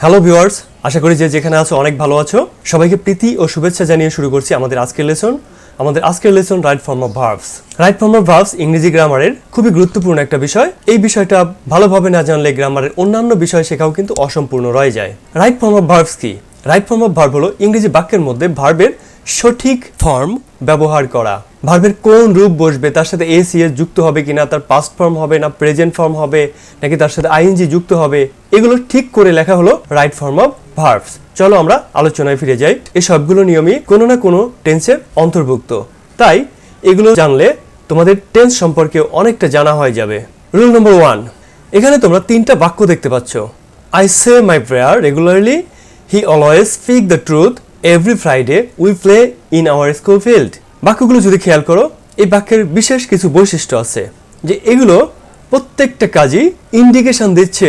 Hello viewers, আশা করি যে যেখানে আছো অনেক ভালো আছো। সবাইকে প্রীতি ও শুভেচ্ছা জানিয়ে শুরু করছি আমাদের আজকের lesson right form of verbs. Right form of verbs ইংরেজি গ্রামারের খুবই গুরুত্বপূর্ণ একটা বিষয়। এই বিষয়টা ভালোভাবে না জানলে গ্রামারের অন্যান্য বিষয় শেখাও কিন্তু অসম্পূর্ণ রয়ে যায়। রাইট ফর্ম অফ ভার্বস কি? রাইট ফর্ম অফ ভার্ব হলো ইংরেজি বাক্যের মধ্যে ভার্বের সঠিক ফর্ম ব্যবহার করা। ভার্বের কোন রূপ বসবে, তার সাথে এস ইএস যুক্ত হবে কিনা, তার পাস্ট ফর্ম হবে না প্রেজেন্ট ফর্ম হবে, নাকি তার সাথে আইএনজি যুক্ত হবে, এগুলো ঠিক করে লেখা হলো রাইট ফর্ম অফ ভার্বস। চলো আমরা আলোচনায় ফিরে যাই। এই সবগুলো নিয়মই কোনো না কোনো টেন্সের অন্তর্ভুক্ত, তাই এগুলো জানলে তোমাদের টেন্স সম্পর্কে অনেকটা জানা হয়ে যাবে। রুল নম্বর 1, এখানে তোমরা 3টা বাক্য দেখতে পাচ্ছ। I say my prayer regularly, he always speak the truth, every Friday we play in our school field. বাক্যগুলো যদি খেয়াল করো, এই বাক্যের বিশেষ কিছু বৈশিষ্ট্য আছে যে এগুলো প্রত্যেকটা কাজই ইন্ডিকেশন দিচ্ছে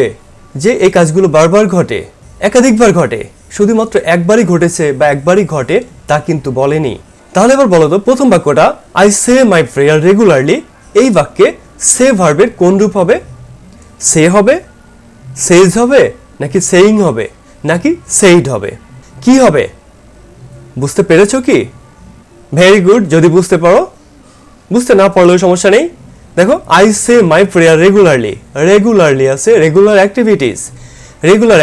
যে এই কাজগুলো বারবার ঘটে, একাধিকবার ঘটে, শুধুমাত্র একবারই ঘটেছে বা একবারই ঘটে তা কিন্তু বলেনি। তাহলে এবার বলো তো, প্রথম বাক্যটা I say my prayer regularly, এই বাক্যে সে ভার্বের কোন রূপ হবে? সে হবে, সেজ হবে, নাকি সেইং হবে, নাকি সেইড হবে? কি হবে? বুঝতে পেরেছো কি? Very good. যদি বুঝতে পারো, বুঝতে না পারলেও সমস্যা নেই। দেখো, I say my prayer regularly, regularly আছে রেগুলার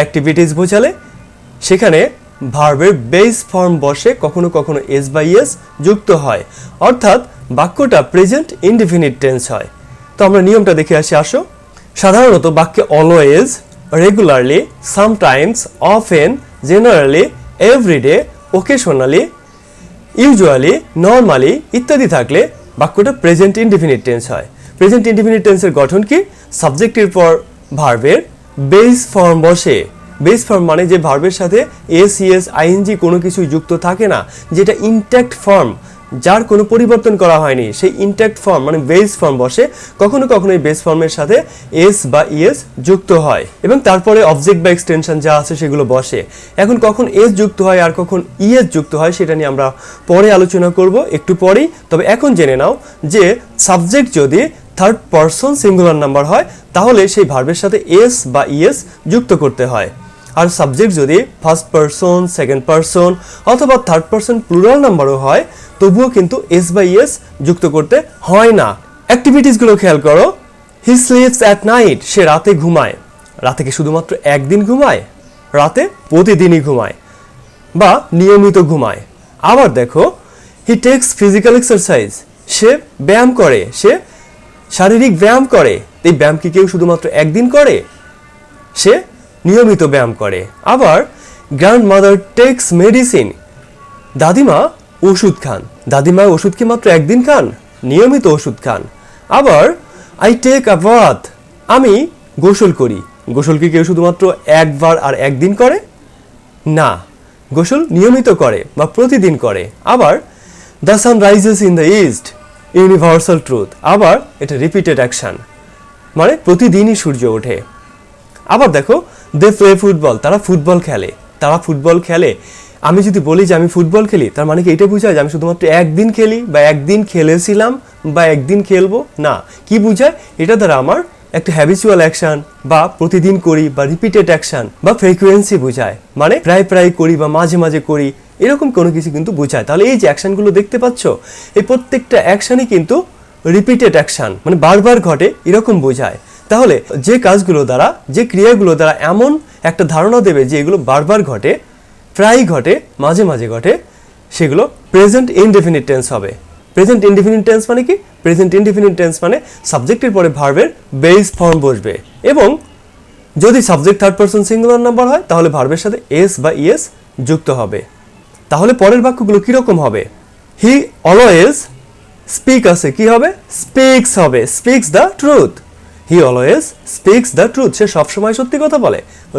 অ্যাক্টিভিটিস বোঝালে সেখানে ভার্বের বেস ফর্ম বসে, কখনো কখনো এস বাই এস যুক্ত হয়, অর্থাৎ বাক্যটা প্রেজেন্ট ইনডিফিনিট টেন্স হয়। তো আমরা নিয়মটা দেখে আসো। সাধারণত বাক্যে always, regularly, sometimes, often, generally, everyday, occasionally, usually, normally ইত্যাদি থাকলে বাক্যটা প্রেজেন্ট ইনডিফিনিট টেন্স হয়। প্রেজেন্ট ইনডিফিনিট টেন্সের গঠন কি? সাবজেক্টের পর ভার্বের বেস ফর্ম বসে। বেস ফর্ম মানে যে ভার্বের সাথে এস ইএস আইএনজি কোনো কিছু যুক্ত থাকে না, যেটা ইনট্যাক্ট ফর্ম, যার কোনো পরিবর্তন করা হয়নি, সেই ইনট্যাক্ট ফর্ম মানে বেস ফর্ম বসে। কখনো কখনো এই বেস ফর্মের সাথে এস বা ইএস যুক্ত হয় এবং তারপরে অবজেক্ট বা এক্সটেনশন যা আছে সেগুলো বসে। এখন কখন এস যুক্ত হয় আর কখন ইএস যুক্ত হয় সেটা নিয়ে আমরা পরে আলোচনা করব, একটু পরেই। তবে এখন জেনে নাও যে সাবজেক্ট যদি থার্ড পারসন সিঙ্গুলার নাম্বার হয় তাহলে সেই ভার্বের সাথে এস বা ইএস যুক্ত করতে হয়। আর সাবজেক্ট যদি ফার্স্ট পারসন, সেকেন্ড পারসন অথবা থার্ড পারসন প্লুরাল নাম্বারও হয় তবুও কিন্তু এস বা ইএস যুক্ত করতে হয় না। অ্যাক্টিভিটিসগুলো খেয়াল করো। হি স্লিপস অ্যাট নাইট, সে রাতে ঘুমায়। রাতে কি শুধুমাত্র একদিন ঘুমায়? রাতে প্রতিদিনই ঘুমায় বা নিয়মিত ঘুমায়। আবার দেখো, হি টেকস ফিজিক্যাল এক্সারসাইজ, সে ব্যায়াম করে, সে শারীরিক ব্যায়াম করে। এই ব্যায়াম কি কেউ শুধুমাত্র একদিন করে? সে নিয়মিত ব্যায়াম করে। আবার গ্র্যান্ডমাদার টেকস মেডিসিন, দাদিমা ওষুধ খান। দাদিমা ওষুধ কি মাত্র একদিন খান? নিয়মিত ওষুধ খান। আবার আই টেক আ বাথ, আমি গোসল করি। গোসল কি কেউ শুধুমাত্র একবার আর একদিন করে? না, গোসল নিয়মিত করে বা প্রতিদিন করে। আবার the sun rises in the east, universal truth, আবার এটা রিপিটেড অ্যাকশন মানে প্রতিদিনই সূর্য ওঠে। আবার দেখো, দে প্লে ফুটবল, তারা ফুটবল খেলে। আমি যদি বলি যে আমি ফুটবল খেলি, তার মানে কি এটা বোঝায় যে আমি শুধুমাত্র একদিন খেলি বা একদিন খেলেছিলাম বা একদিন খেলবো? না, কি বোঝায়? এটা দ্বারা আমার একটা হ্যাবিচুয়াল অ্যাকশন বা প্রতিদিন করি বা রিপিটেড অ্যাকশন বা ফ্রিকোয়েন্সি বোঝায়, মানে প্রায় করি বা মাঝে মাঝে করি, এরকম কোনো কিছু কিন্তু বোঝায়। তাহলে এই যে অ্যাকশনগুলো দেখতে পাচ্ছ, এই প্রত্যেকটা অ্যাকশনই কিন্তু রিপিটেড অ্যাকশন মানে বারবার ঘটে এরকম বোঝায়। তাহলে যে কাজগুলো দ্বারা, যে ক্রিয়াগুলো দ্বারা এমন একটা ধারণা দেবে যে এগুলো বারবার ঘটে, প্রায় ঘটে, মাঝে মাঝে ঘটে, সেগুলো প্রেজেন্ট ইনডেফিনিট টেন্স হবে। প্রেজেন্ট ইনডেফিনিট টেন্স মানে কি? প্রেজেন্ট ইনডেফিনিট টেন্স মানে সাবজেক্টের পরে ভার্বের বেস ফর্ম বসবে এবং যদি subject third person singular number হয় তাহলে ভার্বের সাথে এস বা ইএস যুক্ত হবে। তাহলে পরের বাক্যগুলো কিরকম হবে? হি অলওয়েজ স্পিক আছে, কি হবে? স্পিক্স হবে, speaks the truth. He always speaks the truth, সে সবসময় সত্যি কথা বলে,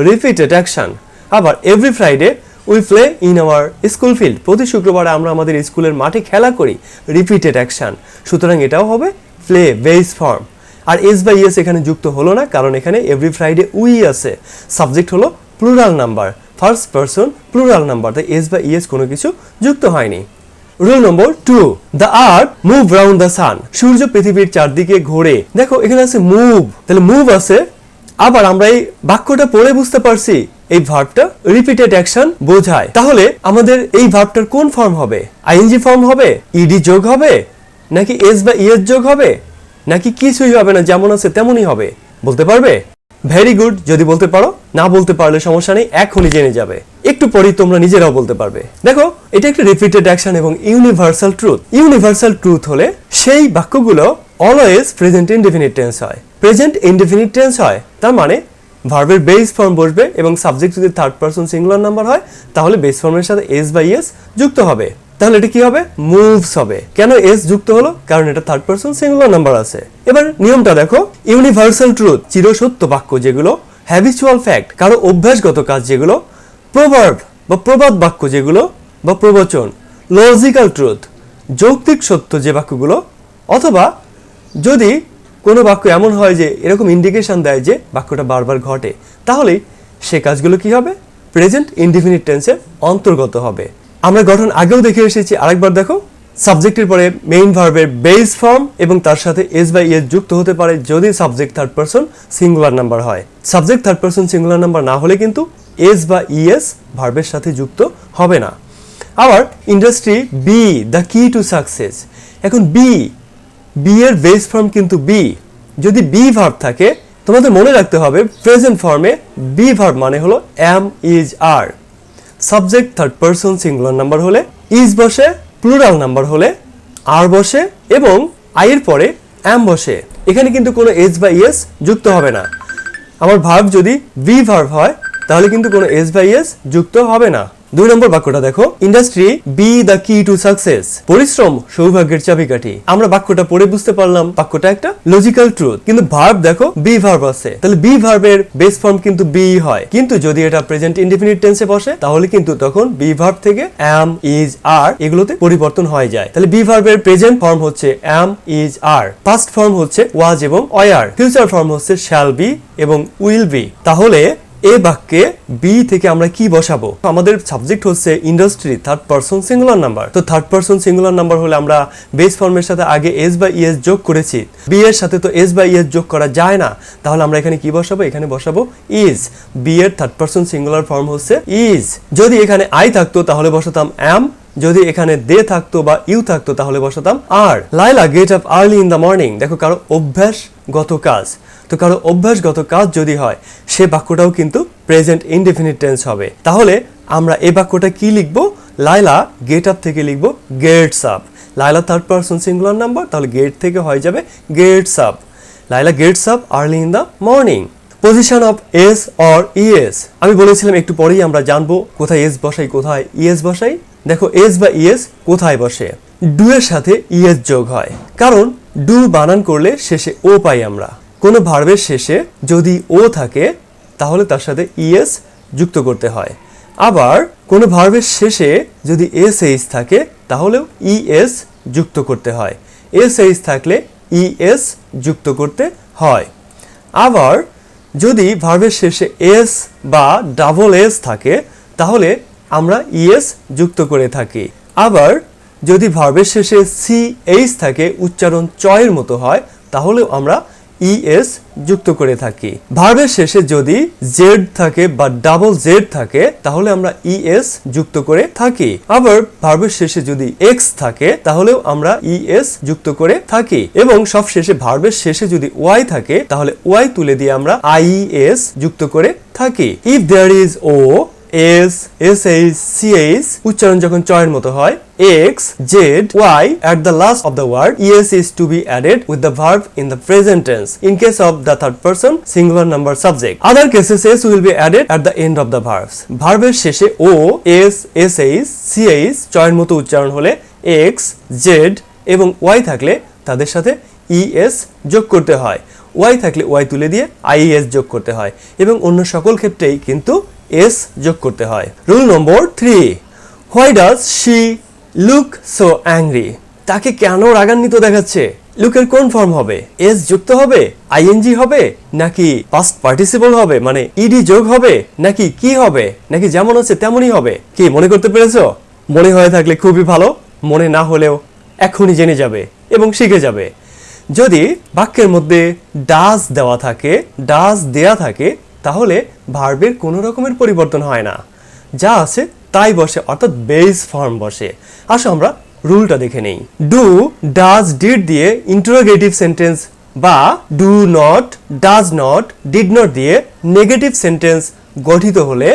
রিপিটেড অ্যাকশন। আবার every Friday we play in our school field, প্রতি শুক্রবারে আমরা আমাদের স্কুলের মাঠে খেলা করি, রিপিটেড অ্যাকশন। সুতরাং এটাও হবে প্লে বেস ফর্ম। আর এস বাই ইএস এখানে যুক্ত হলো না, কারণ এখানে এভরি ফ্রাইডে উই আছে, সাবজেক্ট হলো plural number, first person plural number, তাই এস বাই ইএস কোনো কিছু যুক্ত হয়নি। Rule number 2, the earth move round the sun, সূর্য পৃথিবীর চারদিকে ঘোরে। দেখো এখানে আছে মুভ, তাহলে মুভ আছে। আবার আমরা এই বাক্যটা পড়ে বুঝতে পারছি এই ভার্বটা রিপিটেড অ্যাকশন বোঝায়। তাহলে আমাদের এই ভার্বটার কোন ফর্ম হবে? আইএনজি ফর্ম হবে, ইডি যোগ হবে, নাকি এস বা ইএস যোগ হবে, নাকি কিছুই হবে না, যেমন আছে তেমনই হবে? বলতে পারবে? ভেরি গুড, যদি বলতে পারো। না বলতে পারলে সমস্যা নেই, এখনই জেনে যাবে। একটু পরেই তোমরা নিজেরাও বলতে পারবে। দেখো, এটা একটা রিপিটেড অ্যাকশন এবং ইউনিভার্সাল ট্রুথ। ইউনিভার্সাল ট্রুথ হলে সেই বাক্যগুলো অলওয়েজ প্রেজেন্ট ইনডেফিনিট টেন্স হয়। প্রেজেন্ট ইনডেফিনিট টেন্স হয় তার মানে ভার্বের বেস ফর্ম বসবে এবং সাবজেক্ট যদি থার্ড পারসন সিঙ্গুলার নাম্বার হয় তাহলে বেস ফর্মের সাথে এস বা ইএস যুক্ত হবে। তাহলে এটা কি হবে? মুভস হবে। কেন এস যুক্ত হলো? কারণ এটা থার্ড পারসন সিঙ্গুলার নাম্বার আছে। এবার নিয়মটা দেখো, ইউনিভার্সাল ট্রুথ চিরসত্য বাক্য যেগুলো, হ্যাবিচুয়াল ফ্যাক্ট কারো অভ্যাসগত কাজ যেগুলো, প্রভার্ব বা প্রবাদ বাক্য যেগুলো বা প্রবচন, লজিক্যাল ট্রুথ যৌক্তিক সত্য যে বাক্যগুলো, অথবা যদি কোনো বাক্য এমন হয় যে এরকম ইন্ডিকেশন দেয় যে বাক্যটা বারবার ঘটে, তাহলে সে কাজগুলো কি হবে? প্রেজেন্ট ইনডিফিনিট টেন্সের অন্তর্গত হবে। আমরা গঠন আগেও দেখে এসেছি, আরেকবার দেখো। সাবজেক্টের পরে মেইন ভার্বের বেস ফর্ম এবং তার সাথে এস বা ইএস যুক্ত হতে পারে যদি subject third person singular number হয়। Subject third person singular number না হলে কিন্তু এস বা ইএস ভার্বের সাথে যুক্ত হবে না। আবার ইন্ডাস্ট্রি বি দ্য কি টু সাকসেস। এখন বি এর বেস ফর্ম কিন্তু বি। যদি বি ভার্ব থাকে তোমাদের মনে রাখতে হবে প্রেজেন্ট ফর্মে বি ভার্ব মানে হলো am is are. Subject third person singular number হলে ইজ বসে, প্লুরাল নাম্বার হলে আর বসে এবং আই এর পরে এম বসে। এখানে কিন্তু কোনো এস বা ইএস যুক্ত হবে না। আমার ভার্ব যদি বি ভার্ব হয় তাহলে কিন্তু কোনো এস বা ইএস যুক্ত হবে না। 2 নম্বর বাক্যটা দেখো, ইন্ডাস্ট্রি বি দ্য কি টু সাকসেস। পরিশ্রম সৌভাগ্যের চাবিকাঠি। আমরা বাক্যটা পড়ে বুঝতে পারলাম বাক্যটা একটা লজিক্যাল ট্রুথ, কিন্তু ভার্ব দেখো বি ভার্ব আছে, তাহলে বি ভার্বের বেস ফর্ম কিন্তু বি হয়। কিন্তু যদি এটা প্রেজেন্ট ইনডিফিনিট টেন্সে বসে তাহলে কিন্তু তখন বি ভার্ব থেকে এম ইজ আর এগুলোতে পরিবর্তন হয়ে যায়। তাহলে বি ভার্বের প্রেজেন্ট ফর্ম হচ্ছে am is are, past form হচ্ছে ওয়াজ এবং ওয়ার, ফিউচার ফর্ম হচ্ছে শ্যাল বি এবং উইল বি। তাহলে এই বাক্যে বি থেকে আমরা কি বসাবো? আমাদের সাবজেক্ট হচ্ছে industry third person singular number. তো থার্ড পারসন সিঙ্গুলার নাম্বার হলে আমরা বেস ফর্মের সাথে আগে এস বা ইএস যোগ করেছি, বি এর সাথে তো এস বা ইএস যোগ করা যায় না, তাহলে আমরা এখানে কি বসাবো? এখানে বসাবো ইজ। বি এর থার্ড পারসন সিঙ্গুলার ফর্ম হচ্ছে ইজ। যদি এখানে আই থাকতো তাহলে বসাতাম এম, যদি এখানে দে থাকতো বা ইউ থাকতো তাহলে বসাতাম আর। Laila get up early in the morning. দেখো কারো অভ্যাসগত কাজ, তো কারো অভ্যাসগত কাজ যদি হয় সে বাক্যটাও কিন্তু প্রেজেন্ট ইনডেফিনিট টেন্স হবে। তাহলে আমরা এই বাক্যটা কি লিখবো? লাইলা গেট আপ থেকে লিখবো gets up. Laila third person singular number, তাহলে গেট থেকে হয়ে যাবে gets up. Laila gets up early in the morning. Position of S or ES. আমি বলেছিলাম একটু পরেই আমরা জানবো কোথায় এস বসাই কোথায় ইএস বসাই। দেখো এস বা ইএস কোথায় বসে? ডু এর সাথে ইএস যোগ হয়, কারণ ডু বানান করলে শেষে ও পাই আমরা। কোনো ভার্বের শেষে যদি ও থাকে তাহলে তার সাথে ইএস যুক্ত করতে হয়। আবার কোনো ভার্বের শেষে যদি এস এইচ থাকে তাহলেও ইএস যুক্ত করতে হয়। এস এইচ থাকলে ইএস যুক্ত করতে হয়। আবার যদি ভার্বের শেষে এস বা ডাবল এস থাকে তাহলে আমরা ইএস যুক্ত করে থাকি। আবার যদি ভার্বের শেষে সি এইচ থাকে, উচ্চারণ চয়ের মতো হয়, তাহলেও আমরা ইএস যুক্ত করে থাকি। ভার্বের শেষে যদি জেড থাকে বা ডাবল জেড থাকে তাহলে আমরা ইএস যুক্ত করে থাকি। আবার ভার্বের শেষে যদি এক্স থাকে তাহলেও আমরা ইএস যুক্ত করে থাকি। এবং সব শেষে ভার্বের শেষে যদি ওয়াই থাকে তাহলে ওয়াই তুলে দিয়ে আমরা আইএস যুক্ত করে থাকি। If there is O S, S H, C H উচ্চারণ যখন চয়ের মতো হয়, X, Z, Y at the last of the word, es is to be added with the verb in the present tense in case of the third person singular number subject. Other cases s will be added at the end of the verbs. ভার্বের শেষে O, S, S H, C H চয়ের মতো উচ্চারণ হলে x, Z এবং Y থাকলে তাদের সাথে ইএস যোগ করতে হয়। ওয়াই থাকলে ওয়াই তুলে দিয়ে আইএস যোগ করতে হয় এবং অন্য সকল ক্ষেত্রেই কিন্তু এস যোগ করতে হয়। Rule number 3, why does she look so angry. তাকে কেন রাগান্বিত দেখাচ্ছে? লুকের কোন ফর্ম হবে? এস যুক্ত হবে, আইএনজি হবে, নাকি পাস্ট পার্টিসিপল হবে মানে ইডি যোগ হবে, নাকি কি হবে, নাকি যেমন আছে তেমনই হবে? কি মনে করতে পেরেছো? মনে হয়ে থাকলে খুবই ভালো, মনে না হলেও এখনই জেনে যাবে এবং শিখে যাবে। যদি বাক্যের মধ্যে ডাজ দেওয়া থাকে, ডাজ দেয়া থাকে তাহলে ভার্বের কোনো রকমের পরিবর্তন হয় না, যা আছে তাই বসে, অর্থাৎ বেস ফর্ম বসে। আসো আমরা রুলটা দেখে নেই। ডু, ডাজ, ডিড দিয়ে ইন্টারোগেটিভ সেন্টেন্স বা do not, does not, did not দিয়ে নেগেটিভ সেন্টেন্স গঠিত হলে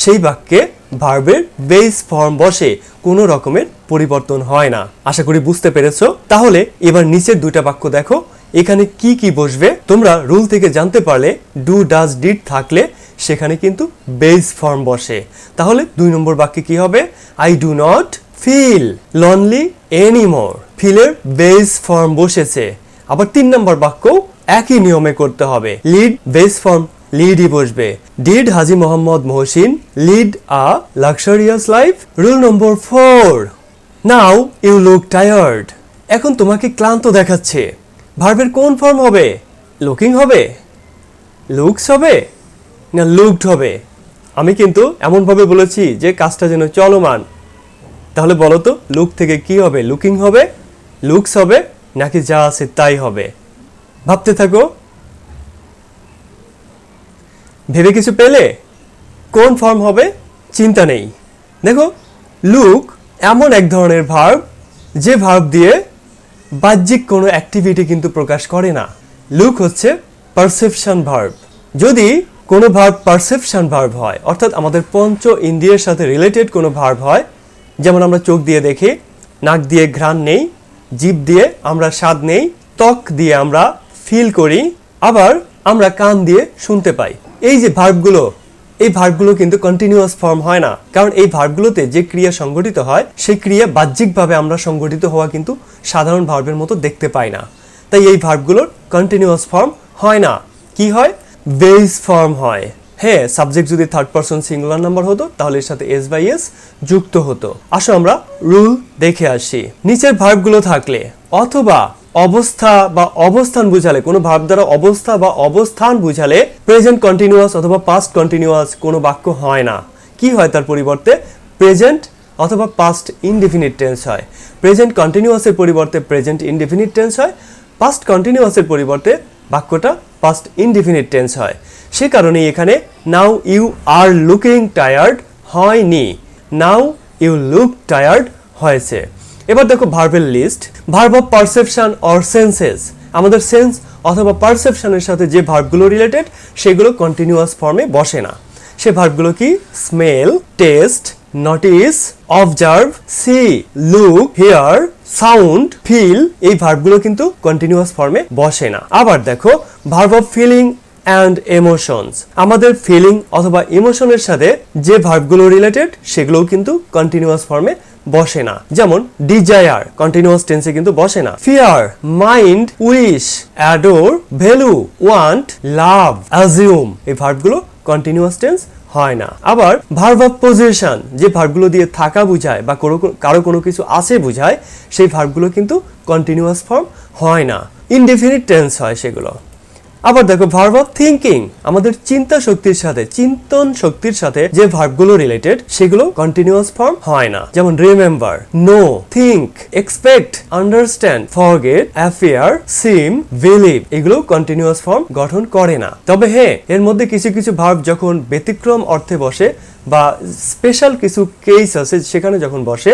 সেই বাক্যে ভার্বের বেস ফর্ম বসে, কোনো রকমের পরিবর্তন হয় না। আশা করি বুঝতে পেরেছো। তাহলে এবার নিচের দুইটা বাক্য দেখো, এখানে কি কি বসবে তোমরা রুল থেকে জানতে পারলে। ডু, ডাজ, ডিড থাকলে সেখানে কিন্তু বেস ফর্ম বসে। তাহলে 2 নম্বর বাক্যে কি হবে? I do not feel lonely anymore. ফিলের বেস ফর্ম বসেছে। আবার 3 নম্বর বাক্য একই নিয়মে করতে হবে। লিড, বেস ফর্ম লিডই বসবে। Did Haji Mohammad Mohsin lead a luxurious life? Rule number 4, now you look tired. এখন তোমাকে ক্লান্ত দেখাচ্ছে। ভার্বের কোন ফর্ম হবে? লুকিং হবে, লুকস হবে, না লুকড হবে? আমি কিন্তু এমনভাবে বলেছি যে কাজটা যেন চলমান। তাহলে বলো তো, লুক থেকে কি হবে? লুকিং হবে, লুকস হবে, নাকি যা আছে তাই হবে? ভাবতে থাকো। ভেবে কিছু পেলে? কোন ফর্ম হবে? চিন্তা নেই। দেখো, লুক এমন এক ধরনের ভার্ব যে ভার্ব দিয়ে বাহ্যিক কোনো অ্যাক্টিভিটি কিন্তু প্রকাশ করে না। লুক হচ্ছে পারসেপশন ভার্ব। যদি কোনো ভার্ব পারসেপশন ভার্ব হয়, অর্থাৎ আমাদের পঞ্চ ইন্দ্রিয়ের সাথে রিলেটেড কোনো ভার্ব হয়, যেমন আমরা চোখ দিয়ে দেখি, নাক দিয়ে ঘ্রাণ নেই, জিভ দিয়ে আমরা স্বাদ নেই, ত্বক দিয়ে আমরা ফিল করি, আবার আমরা কান দিয়ে শুনতে পাই। এই যে ভার্বগুলো, এই ভার্বগুলো কিন্তু কন্টিনিউয়াস ফর্ম হয় না, কারণ এই ভার্বগুলোতে যে ক্রিয়া সংঘটিত হয় সেই ক্রিয়া বাহ্যিকভাবে আমরা সংঘটিত হওয়া কিন্তু সাধারণ ভার্বের মতো দেখতে পাই না। তাই এই ভার্বগুলোর কন্টিনিউয়াস ফর্ম হয় না। কি হয়? বেস ফর্ম হয়। হ্যাঁ, সাবজেক্ট যদি থার্ড পারসন সিঙ্গুলার নাম্বার হতো তাহলে এর সাথে এস বাই এস যুক্ত হতো। আসো আমরা রুল দেখে আসি। নিচের ভার্বগুলো থাকলে অথবা অবস্থা বা অবস্থান বুঝালে, কোনো ভার্ব দ্বারা অবস্থা বা অবস্থান বুঝালে প্রেজেন্ট কন্টিনিউয়াস অথবা পাস্ট কন্টিনিউয়াস কোনো বাক্য হয় না। কি হয় তার পরিবর্তে? প্রেজেন্ট অথবা পাস্ট ইনডেফিনিট টেন্স হয়। প্রেজেন্ট কন্টিনিউয়াসের পরিবর্তে প্রেজেন্ট ইনডেফিনিট টেন্স হয়। পাস্ট কন্টিনিউয়াসের পরিবর্তে বাক্যটা পাস্ট ইনডেফিনিট টেন্স হয়। সে কারণেই এখানে now you are looking tired হয়নি, নাও ইউ লুক টায়ার্ড হয়েছে। এবার দেখো ভার্বের list. Verb of perception or senses, আমাদের সেন্স অথবা পারসেপশনের সাথে যে ভার্বগুলো রিলেটেড সেগুলো কন্টিনিউয়াস ফর্মে বসে না। সে ভার্বগুলো কি? Smell, taste, notice, observe, see, look, hear, sound, feel, এই ভার্বগুলো কিন্তু কন্টিনিউয়াস ফর্মে বসে না। আবার দেখো verb of feeling and emotions, আমাদের ফিলিং অথবা ইমোশনের সাথে যে ভার্বগুলো রিলেটেড সেগুলোও কিন্তু কন্টিনিউয়াস ফর্মে বসে না। যেমন ডিজায়ার কন্টিনিউয়াস টেন্সে কিন্তু বসে না। Fear, mind, wish, adore, value, want, love, assume, এই ভার্বগুলো কন্টিনিউয়াস টেন্স হয় না। আবার ভার্ব অফ পজিশন, যে ভার্বগুলো দিয়ে থাকা বোঝায় বা কারো কোনো কিছু আছে বোঝায়, সেই ভার্বগুলো কিন্তু কন্টিনিউয়াস ফর্ম হয় না, ইনডেফিনিট টেন্স হয় সেগুলো। আবার দেখো ভার্ব অফ থিঙ্কিং, আমাদের চিন্তা শক্তির সাথে, চিন্তন শক্তির সাথে যে ভার্বগুলো রিলেটেড সেগুলো কন্টিনিউয়াস ফর্ম হয় না। যেমন remember, know, think, expect, understand, forget, affair, seem, believe, এগুলো কন্টিনিউয়াস ফর্ম গঠন করে না। তবে হ্যাঁ, এর মধ্যে কিছু কিছু ভার্ব যখন ব্যতিক্রম অর্থে বসে বা স্পেশাল কিছু কেস আছে সেখানে যখন বসে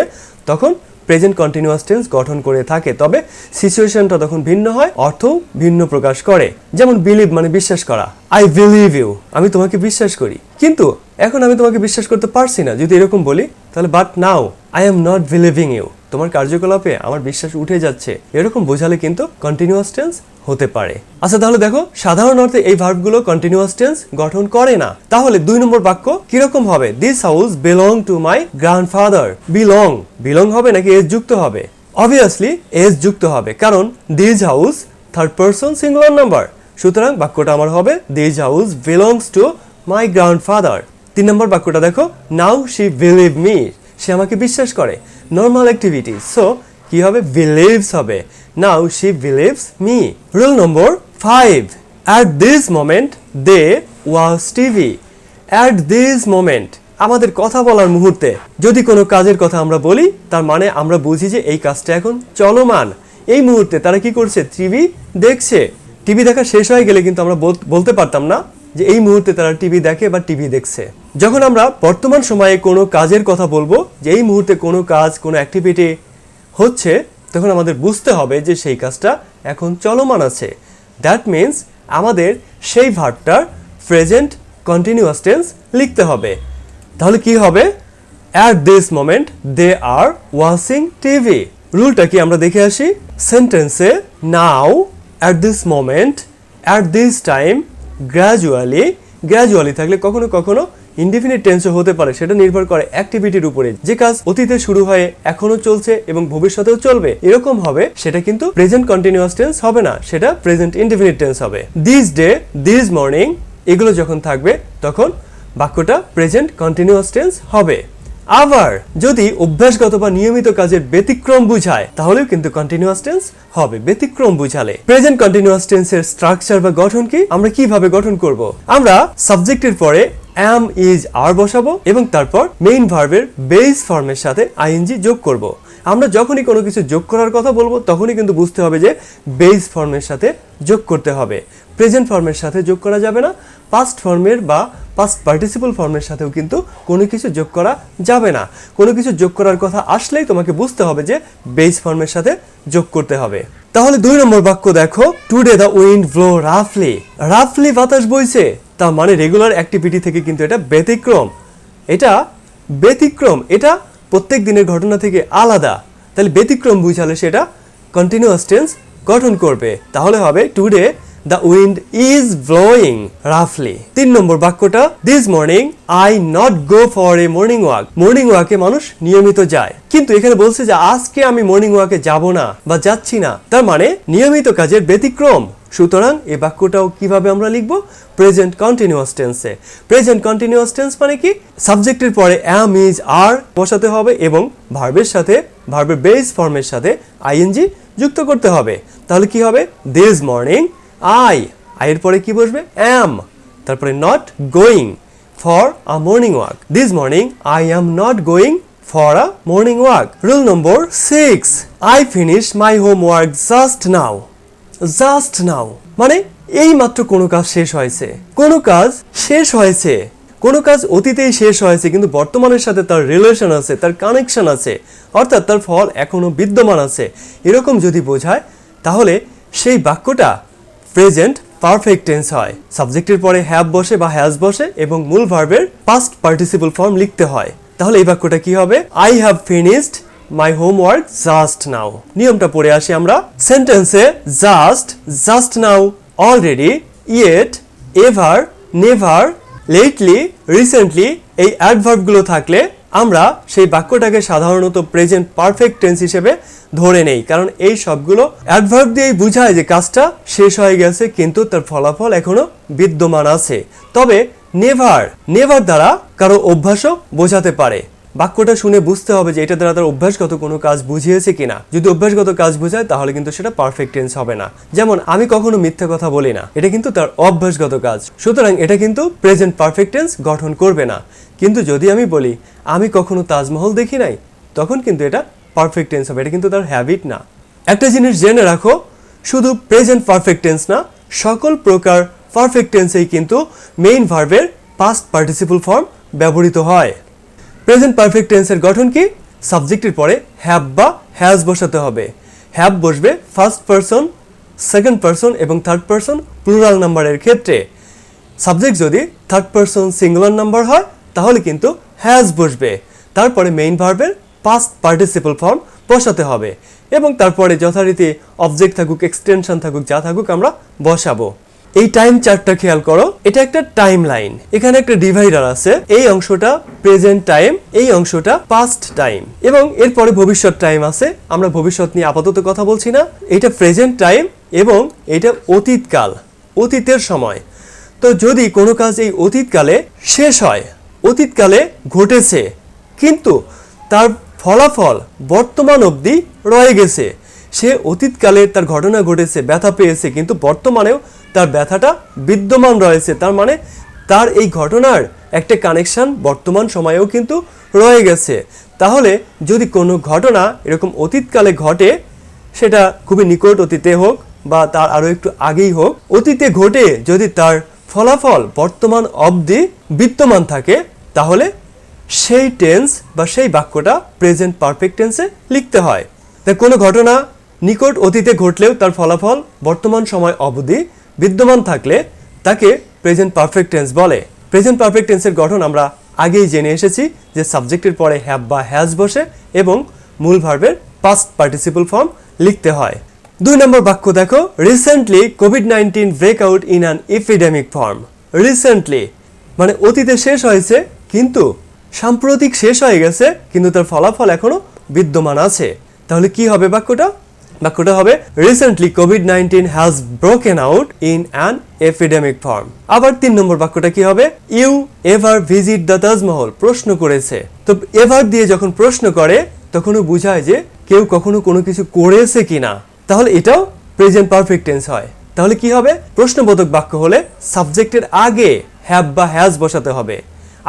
তখন প্রেজেন্ট কন্টিনিউয়াস টেন্স গঠন করে থাকে। তবে সিচুয়েশনটা তখন ভিন্ন হয়, অর্থ ভিন্ন প্রকাশ করে। যেমন বিলিভ মানে বিশ্বাস করা, আই বিলিভ ইউ, আমি তোমাকে বিশ্বাস করি, কিন্তু এখন আমি তোমাকে বিশ্বাস করতে পারছি না। যদি এরকম বলি তাহলে but now I am not believing you, তোমার কার্যকলাপে আমার বিশ্বাস উঠে যাচ্ছে, এরকম বোঝালে কিন্তু কন্টিনিউয়াস টেন্স হতে পারে। আচ্ছা, তাহলে দেখো সাধারণ অর্থে এই ভার্বগুলো কন্টিনিউয়াস টেন্স গঠন করে না। তাহলে 2 নম্বর বাক্য কিরকম হবে? This house belong to my grandfather. Belong, belong হবে নাকি এস যুক্ত হবে? অবভিয়াসলি এস যুক্ত হবে, কারণ this house third person singular number, সুতরাং বাক্যটা আমার হবে this house belongs to my grandfather. 3 নম্বর বাক্যটা দেখো, নাও শি বিলিভ মি, সে আমাকে বিশ্বাস করে, নর্মাল অ্যাক্টিভিটি, সো কি হবে? বিলিভস হবে, now she believes me. Rule number 5, at this moment they watch TV. At this moment, আমাদের কথা বলার মুহূর্তে যদি কোনো কাজের কথা আমরা বলি তার মানে আমরা বুঝি যে এই কাজটা এখন চলমান। এই মুহূর্তে তারা কি করছে? টিভি দেখছে। টিভি দেখা শেষ হয়ে গেলে কিন্তু আমরা বলতে পারতাম না যে এই মুহূর্তে তারা টিভি দেখে বা টিভি দেখছে। যখন আমরা বর্তমান সময়ে কোনো কাজের কথা বলবো যে এই মুহূর্তে কোনো কাজ কোনো অ্যাক্টিভিটি হচ্ছে, তখন আমাদের বুঝতে হবে যে সেই কাজটা এখন চলমান আছে। দ্যাট মিন্স আমাদের সেই ভার্বটার প্রেজেন্ট কন্টিনিউয়াস টেন্স লিখতে হবে। তাহলে কি হবে? At this moment they are watching TV. রুলটা কি আমরা দেখে আসি। সেন্টেন্সে now, at this moment, at this time, gradually থাকলে কখনো কখনো ইনডিফিনিট টেন্সও হতে পারে। সেটা নির্ভর করে অ্যাক্টিভিটির উপরে। যে কাজ অতীতে শুরু হয়ে এখনো চলছে এবং ভবিষ্যতেও চলবে এরকম হবে, সেটা কিন্তু প্রেজেন্ট কন্টিনিউয়াস টেন্স হবে না, সেটা প্রেজেন্ট ইনডিফিনিট টেন্স হবে। দিস ডে, দিস মর্নিং এগুলো যখন থাকবে তখন বাক্যটা প্রেজেন্ট কন্টিনিউয়াস টেন্স হবে। আবার যদি অভ্যাসগত বা নিয়মিত কাজের ব্যতিক্রম বুঝায় তাহলেও কিন্তু কন্টিনিউয়াস টেন্স হবে ব্যতিক্রম বুঝালে। প্রেজেন্ট কন্টিনিউয়াস টেন্সের স্ট্রাকচার বা গঠন কি, আমরা কিভাবে গঠন করব? আমরা সাবজেক্টের পরে am is are বসাবো এবং তারপর মেইন ভার্বের বেস ফর্মের সাথে আইএনজি যোগ করব। আমরা যখনই কোনো কিছু যোগ করার কথা বলবো তখনই কিন্তু বুঝতে হবে যে বেস ফর্মের সাথে যোগ করতে হবে, প্রেজেন্ট ফর্মের সাথে যোগ করা যাবে না। পাস্ট ফর্মের বা পাস্ট পার্টিসিপল ফর্মের সাথেও কিন্তু কোনো কিছু যোগ করা যাবে না। কোনো কিছু যোগ করার কথা আসলেই তোমাকে বুঝতে হবে যে বেস ফর্মের সাথে যোগ করতে হবে। তাহলে 2 নম্বর বাক্য দেখো, টুডে দ্য উইন্ড ব্লো রাফলি। রাফলি বাতাস বইছে, তার মানে রেগুলার অ্যাক্টিভিটি থেকে কিন্তু এটা ব্যতিক্রম। এটা প্রত্যেক দিনের ঘটনা থেকে আলাদা। তাহলে ব্যতিক্রম বুঝালে সেটা কন্টিনিউয়াস টেন্স গঠন করবে। তাহলে হবে today the wind is blowing রাফলি। 3 নম্বর বাক্যটা, this morning I not go for a morning walk. Morning ওয়াকে মানুষ নিয়মিত যায়, কিন্তু এখানে বলছে যে আজকে আমি মর্নিং ওয়াকে যাব না বা যাচ্ছি না, তার মানে নিয়মিত কাজের ব্যতিক্রম। সুতরাং এই বাক্যটাও কিভাবে আমরা লিখব? প্রেজেন্ট কন্টিনিউয়াস টেন্সে। প্রেজেন্ট কন্টিনিউয়াস টেন্স মানে কি? সাবজেক্টের পরে am is are বসাতে হবে এবং ভার্বের সাথে ভার্বের বেস ফর্মের সাথে আইএনজি যুক্ত করতে হবে। তাহলে কি হবে? দিস মর্নিং আই এর পরে কি বসবে? am, তারপরে not going for a morning walk. This morning I am not going for a morning walk. Rule number 6, I finish my homework just now. Just now মানে এই মাত্র কোনো কাজ শেষ হয়েছে, কোনো কাজ অতীতেই শেষ হয়েছে কিন্তু বর্তমানের সাথে তার রিলেশন আছে, তার কানেকশন আছে, অর্থাৎ তার ফল এখনো বিদ্যমান আছে, এরকম যদি বোঝায় তাহলে সেই বাক্যটা প্রেজেন্ট পারফেক্ট টেন্স হয়। সাবজেক্টের পরে হ্যাভ বসে বা হ্যাজ বসে এবং মূল ভার্বের পাস্ট পার্টিসিপল ফর্ম লিখতে হয়। তাহলে এই বাক্যটা কি হবে? I have finished my homework just now. নিয়মটা পড়ে আসি আমরা। সেন্টেন্সে just now, already, yet, ever, never, lately, recently এই অ্যাডভার্বগুলো থাকলে আমরা সেই বাক্যটাকে সাধারণত প্রেজেন্ট পারফেক্ট টেন্স হিসেবে ধরে নেই, কারণ এই সবগুলো অ্যাডভার্ব দিয়েই বোঝায় যে কাজটা শেষ হয়ে গেছে কিন্তু তার ফলাফল এখনো বিদ্যমান আছে। তবে নেভার দ্বারা কারো অভ্যাসও বোঝাতে পারে। বাক্যটা শুনে বুঝতে হবে যে এটা দ্বারা তার অভ্যাসগত কোনো কাজ বুঝিয়েছে কিনা। যদি অভ্যাসগত কাজ বোঝায় তাহলে কিন্তু সেটা পারফেক্ট টেন্স হবে না। যেমন আমি কখনো মিথ্যা কথা বলি না, এটা কিন্তু তার অভ্যাসগত কাজ, সুতরাং এটা কিন্তু প্রেজেন্ট পারফেক্ট টেন্স গঠন করবে না। কিন্তু যদি আমি বলি আমি কখনো তাজমহল দেখি নাই, তখন কিন্তু এটা পারফেক্ট টেন্স হবে, এটা কিন্তু তার হ্যাবিট না। একটা জিনিস জেনে রাখো, শুধু প্রেজেন্ট পারফেক্ট টেন্স না, সকল প্রকার পারফেক্ট টেন্সেই কিন্তু মেইন ভার্বের পাস্ট পার্টিসিপল ফর্ম ব্যবহৃত হয়। প্রেজেন্ট পারফেক্ট টেন্সের গঠন কি? সাবজেক্টের পরে হ্যাভ বা হ্যাজ বসাতে হবে। হ্যাভ বসবে ফার্স্ট পারসন, সেকেন্ড পারসন এবং থার্ড পারসন প্লুরাল নাম্বারের ক্ষেত্রে। সাবজেক্ট যদি থার্ড পারসন সিঙ্গুলার নাম্বার হয় তাহলে কিন্তু হ্যাজ বসবে। তারপরে মেইন ভার্বের পাস্ট পার্টিসিপল ফর্ম বসাতে হবে এবং তারপরে যথারীতি অবজেক্ট থাকুক, এক্সটেনশন থাকুক, যা থাকুক আমরা বসাবো। এই টাইম চার্টটা খেয়াল করো, এটা একটা টাইম লাইন, এখানে একটা ডিভাইডার আছে। এই অংশটা প্রেজেন্ট টাইম, এই অংশটা পাস্ট টাইম এবং এরপরে ভবিষ্যৎ টাইম আছে। আমরা ভবিষ্যৎ নিয়ে আপাতত কথা বলছি না। এটা প্রেজেন্ট টাইম এবং এটা অতীতকাল, অতীতের সময়। তো যদি কোনো কাজ এই অতীতকালে শেষ হয়, অতীতকালে ঘটেছে কিন্তু তার ফলাফল বর্তমান অবধি রয়ে গেছে, সে অতীতকালে তার ঘটনা ঘটেছে, ব্যথা পেয়েছে, কিন্তু বর্তমানেও তার ব্যথাটা বিদ্যমান রয়েছে, তার মানে তার এই ঘটনার একটা কানেকশন বর্তমান সময়েও কিন্তু রয়ে গেছে। তাহলে যদি কোনো ঘটনা এরকম অতীতকালে ঘটে, সেটা খুবই নিকট অতীতে হোক বা তার আরও একটু আগেই হোক, অতীতে ঘটে যদি তার ফলাফল বর্তমান অবধি বিদ্যমান থাকে তাহলে সেই টেন্স বা সেই বাক্যটা প্রেজেন্ট পারফেক্ট টেন্সে লিখতে হয়। তাই কোনো ঘটনা নিকট অতীতে ঘটলেও তার ফলাফল বর্তমান সময় অবধি বিদ্যমান থাকলে তাকে প্রেজেন্ট পারফেক্ট টেন্স বলে। প্রেজেন্ট পারফেক্ট টেন্সের গঠন আমরা আগেই জেনে এসেছি যে সাবজেক্টের পরে হ্যাভ বা হ্যাজ বসে এবং মূল ভার্বের পাস্ট পার্টিসিপল ফর্ম লিখতে হয়। 2 নম্বর বাক্য দেখো, রিসেন্টলি কোভিড-19 break out in an epidemic form. Recently মানে অতীতে শেষ হয়েছে কিন্তু সাম্প্রতিক শেষ হয়ে গেছে কিন্তু তার ফলাফল এখনো বিদ্যমান আছে। তাহলে কি হবে বাক্যটা? বাক্যটা হবে রিসেন্টলি কোভিড-19 has broken out in an epidemic form. আবার 3 নম্বর বাক্যটা কি হবে? You ever visit the Taj Mahal. প্রশ্ন করেছে, তো এভার দিয়ে যখন প্রশ্ন করে তখনও বোঝায় যে কেউ কখনো কোনো কিছু করেছে কিনা, তাহলে এটাও প্রেজেন্ট পারফেক্ট টেন্স হয়। তাহলে কি হবে? প্রশ্নবোধক বাক্য হলে সাবজেক্টের আগে হ্যাভ বা হ্যাজ বসাতে হবে।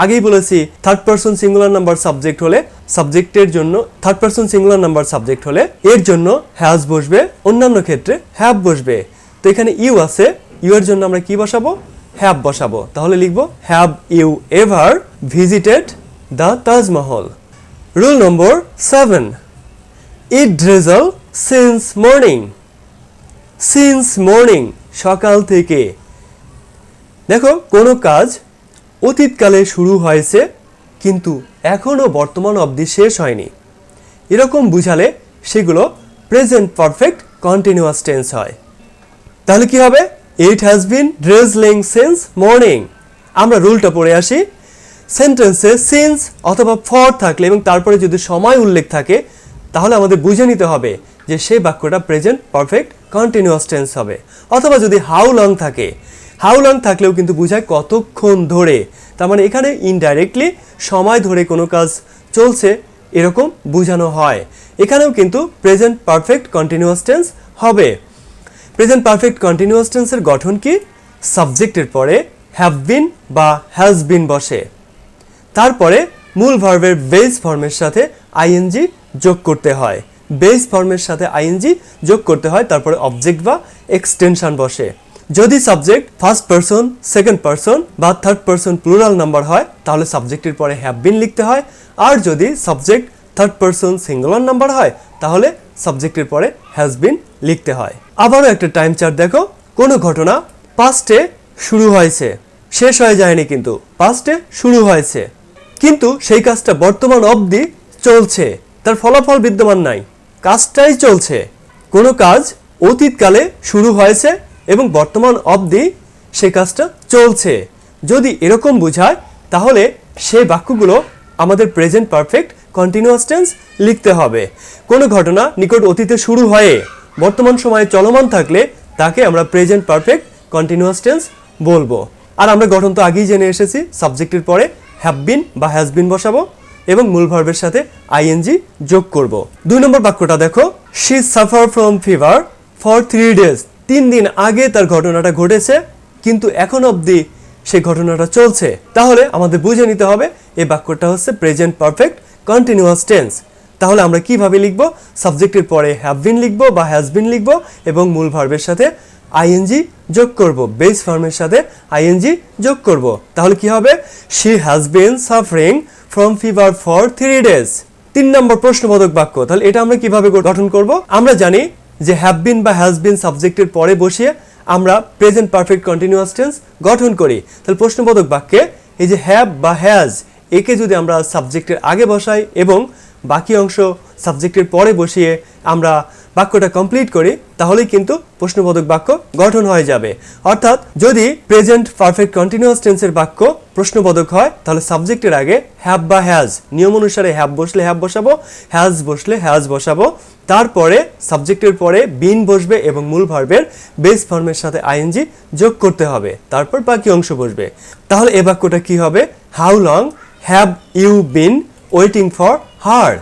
আগেই বলেছি third person singular number subject হলে সাবজেক্টের জন্য third person singular number subject হলে এর জন্য হ্যাজ বসবে, অন্যান্য ক্ষেত্রে হ্যাভ বসবে। তো এখানে ইউ আছে, ইউ এর জন্য আমরা কি বসাবো? হ্যাভ বসাবো। তাহলে লিখবো have you ever visited the Taj Mahal. Rule number 7, it drizzle since morning. Since morning সকাল থেকে। দেখো কোনো কাজ অতীতকালে শুরু হয়েছে কিন্তু এখনো বর্তমান অবধি শেষ হয়নি, এরকম বুঝালে সেগুলো প্রেজেন্ট পারফেক্ট কন্টিনিউয়াস টেন্স হয়। তাহলে কি হবে? It has been drizzling since morning. আমরা রুলটা পড়ে আসি। সেন্টেন্সে সিন্স অথবা ফর থাকলে এবং তারপরে যদি সময় উল্লেখ থাকে তাহলে আমাদের বুঝে নিতে হবে যে সেই বাক্যটা প্রেজেন্ট পারফেক্ট কন্টিনিউয়াস টেন্স হবে। অথবা যদি হাউ লং থাকে, হাউ লং থাকলেও কিন্তু বোঝায় কতক্ষণ ধরে। তার মানে এখানে ইনডাইরেক্টলি সময় ধরে কোনো কাজ চলছে এরকম বোঝানো হয়। এখানেও কিন্তু প্রেজেন্ট পারফেক্ট কন্টিনিউয়াস টেন্স হবে। প্রেজেন্ট পারফেক্ট কন্টিনিউয়াস টেন্সের গঠন কি? সাবজেক্টের পরে হ্যাভ বিন বা হ্যাজ বিন বসে, তারপরে মূল ভার্বের বেস ফর্মের সাথে আইএনজি যোগ করতে হয়। বেস ফর্মের সাথে আইএনজি যোগ করতে হয়, তারপরে অবজেক্ট বা এক্সটেনশন বসে। যদি subject first person, second person বা থার্ড পারসন প্লুরাল নাম্বার হয় তাহলে সাবজেক্টের পরে হ্যাভ বিন লিখতে হয়। আর যদি subject third person singular number হয় তাহলে সাবজেক্টের পরে হ্যাজ বিন লিখতে হয়। আবারও একটা টাইম চার্ট দেখো, কোনো ঘটনা পাস্টে শুরু হয়েছে, শেষ হয়ে যায়নি, কিন্তু পাস্টে শুরু হয়েছে কিন্তু সেই কাজটা বর্তমান অবধি চলছে, তার ফলাফল বিদ্যমান নাই, কাজটাই চলছে। কোনো কাজ অতীতকালে শুরু হয়েছে এবং বর্তমান অবধি সেই কাজটা চলছে। যদি এরকম বোঝায় তাহলে সেই বাক্যগুলো আমাদের প্রেজেন্ট পারফেক্ট কন্টিনিউয়াস টেন্স লিখতে হবে। কোনো ঘটনা নিকট অতীতে শুরু হয়ে বর্তমান সময়ে চলমান থাকলে তাকে আমরা প্রেজেন্ট পারফেক্ট কন্টিনিউয়াস টেন্স বলবো। আর আমরা গঠন তো আগেই জেনে এসেছি, সাবজেক্টের পরে হ্যাভ বিন বা হ্যাজ বিন বসাবো এবং মূল ভার্বের সাথে আইএনজি যোগ করব। 2 নম্বর বাক্যটা দেখো, she suffer from fever for 3 days। 3 দিন আগে তার ঘটনাটা ঘটেছে কিন্তু এখন অবধি সেই ঘটনাটা চলছে। তাহলে আমাদের বুঝে নিতে হবে এই বাক্যটা হচ্ছে প্রেজেন্ট পারফেক্ট কন্টিনিউয়াস টেন্স। তাহলে আমরা কিভাবে লিখব? সাবজেক্টের পরে হ্যাভ বিন লিখব বা হ্যাজ বিন লিখব এবং মূল ভার্বের সাথে আইএনজি যোগ করব, বেস ফর্মের সাথে আইএনজি যোগ করব। তাহলে কি হবে? She has been suffering from fever for 3 days। 3 নম্বর প্রশ্নবোধক বাক্য। তাহলে এটা আমরা কিভাবে গঠন করব? আমরা জানি যে হ্যাভ বিন বা হ্যাজ বিন সাবজেক্টের পরে বসিয়ে আমরা প্রেজেন্ট পারফেক্ট কন্টিনিউয়াস টেন্স গঠন করি। তাহলে প্রশ্নবোধক বাক্যে এই যে হ্যাভ বা হ্যাজ একে যদি আমরা সাবজেক্টের আগে বসাই এবং বাকি অংশ সাবজেক্টের পরে বসিয়ে আমরা বাক্যটা কমপ্লিট করি তাহলেই কিন্তু প্রশ্নবোধক বাক্য গঠন হয়ে যাবে। অর্থাৎ যদি প্রেজেন্ট পারফেক্ট কন্টিনিউয়াস টেন্সের বাক্য প্রশ্নবোধক হয় তাহলে সাবজেক্টের আগে হ্যাভ বা হ্যাজ, নিয়ম অনুসারে হ্যাভ বসলে হ্যাভ বসাবো, হ্যাজ বসলে হ্যাজ বসাবো, তারপরে সাবজেক্টের পরে বিন বসবে এবং মূল ভার্বের বেস ফর্মের সাথে আইএনজি যোগ করতে হবে, তারপর বাকি অংশ বসবে। তাহলে এই বাক্যটা কি হবে? How long have you been waiting for her?